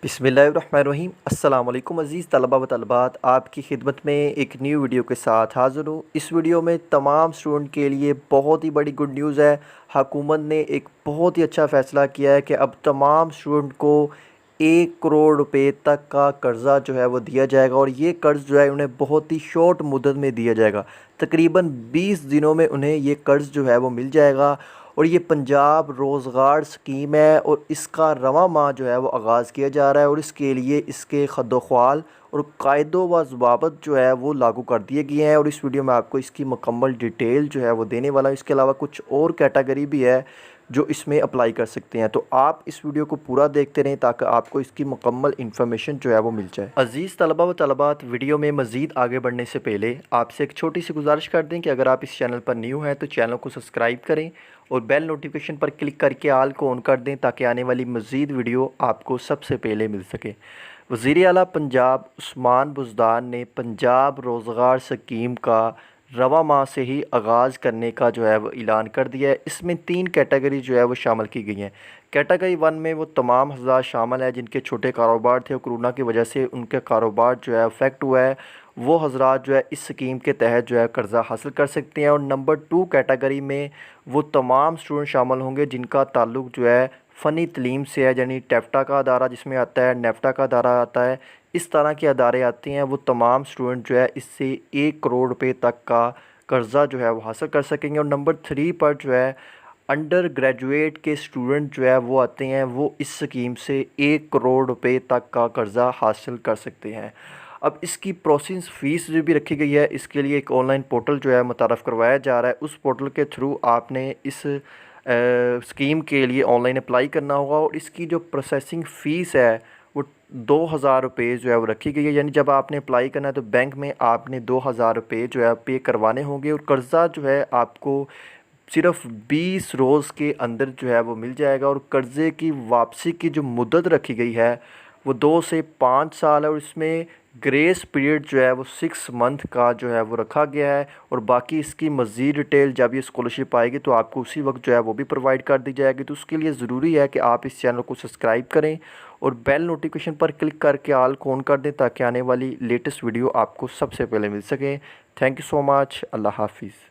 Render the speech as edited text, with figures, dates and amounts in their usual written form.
बिस्मिल्लाहिर्रहमानिर्रहीम। अस्सलाम वालेकुम अज़ीज़ तलबा व तलबात, आपकी खिदमत में एक न्यू वीडियो के साथ हाज़िर हूँ। इस वीडियो में तमाम स्टूडेंट के लिए बहुत ही बड़ी गुड न्यूज़ है। हुकूमत ने एक बहुत ही अच्छा फ़ैसला किया है कि अब तमाम स्टूडेंट को 1 करोड़ रुपए तक का कर्ज़ा जो है वो दिया जाएगा, और ये कर्ज़ जो है उन्हें बहुत ही शॉर्ट मुद्दत में दिया जाएगा। तकरीबन 20 दिनों में उन्हें ये कर्ज़ जो है वो मिल जाएगा। और ये पंजाब रोज़गार स्कीम है, और इसका रवां माह जो है वो आगाज़ किया जा रहा है, और इसके लिए इसके खद्दोख्वाल और कायदो व ज़वाबत जो है वो लागू कर दिए गए हैं। और इस वीडियो में आपको इसकी मुकम्मल डिटेल जो है वो देने वाला हूँ। इसके अलावा कुछ और कैटेगरी भी है जो इसमें अप्लाई कर सकते हैं, तो आप इस वीडियो को पूरा देखते रहें ताकि आपको इसकी मुकम्मल इन्फॉर्मेशन जो है वो मिल जाए। अज़ीज़ तलबा व तलबात, वीडियो में मज़ीद आगे बढ़ने से पहले आपसे एक छोटी सी गुजारिश कर दें कि अगर आप इस चैनल पर न्यू हैं तो चैनल को सब्सक्राइब करें और बेल नोटिफिकेशन पर क्लिक करके आल को ऑन कर दें ताकि आने वाली मज़ीद वीडियो आपको सबसे पहले मिल सके। वज़ीर आला पंजाब उस्मान बुज़दार ने पंजाब रोज़गार स्कीम का रवा माह से ही आगाज़ करने का जो है वो ऐलान कर दिया है। इसमें 3 कैटेगरी जो है वो शामिल की गई हैं। कैटेगरी 1 में वो तमाम हज़रात शामिल हैं जिनके छोटे कारोबार थे और कोरोना की वजह से उनके कारोबार जो है अफेक्ट हुआ है। वो हज़रात जो है इस स्कीम के तहत जो है कर्ज़ा हासिल कर सकते हैं। और नंबर 2 कैटेगरी में वो तमाम स्टूडेंट शामिल होंगे जिनका ताल्लुक़ जो है फ़नी तलीम से है, यानी टेफ्टा का अदारा जिसमें आता है, नेफ्टा का अदारा आता है, इस तरह के अदारे आते हैं। वो तमाम स्टूडेंट जो है इससे 1 करोड़ रुपए तक का कर्ज़ा जो है वो हासिल कर सकेंगे। और नंबर 3 पर जो है अंडर ग्रेजुएट के स्टूडेंट जो है वो आते हैं, वो इस स्कीम से 1 करोड़ रुपए तक का कर्ज़ा हासिल कर सकते हैं। अब इसकी प्रोसेसिंग फ़ीस जो भी रखी गई है, इसके लिए एक ऑनलाइन पोर्टल जो है मुतारफ़ करवाया जा रहा है। उस पोर्टल के थ्रू आपने इस स्कीम के लिए ऑनलाइन अप्लाई करना होगा, और इसकी जो प्रोसेसिंग फ़ीस है वो 2000 रुपये जो है वो रखी गई है। यानी जब आपने अप्लाई करना है तो बैंक में आपने 2000 रुपये जो है पे करवाने होंगे, और कर्ज़ा जो है आपको सिर्फ़ 20 रोज़ के अंदर जो है वो मिल जाएगा। और कर्ज़े की वापसी की जो मुद्दत रखी गई है वो 2 से 5 साल है, और इसमें ग्रेस पीरियड जो है वो 6 मंथ का जो है वो रखा गया है। और बाकी इसकी मज़ीद डिटेल जब ये स्कॉलरशिप आएगी तो आपको उसी वक्त जो है वो भी प्रोवाइड कर दी जाएगी। तो उसके लिए ज़रूरी है कि आप इस चैनल को सब्सक्राइब करें और बेल नोटिफिकेशन पर क्लिक करके आल को ऑन कर दें ताकि आने वाली लेटेस्ट वीडियो आपको सबसे पहले मिल सके। Thank you so much. अल्लाह हाफिज़।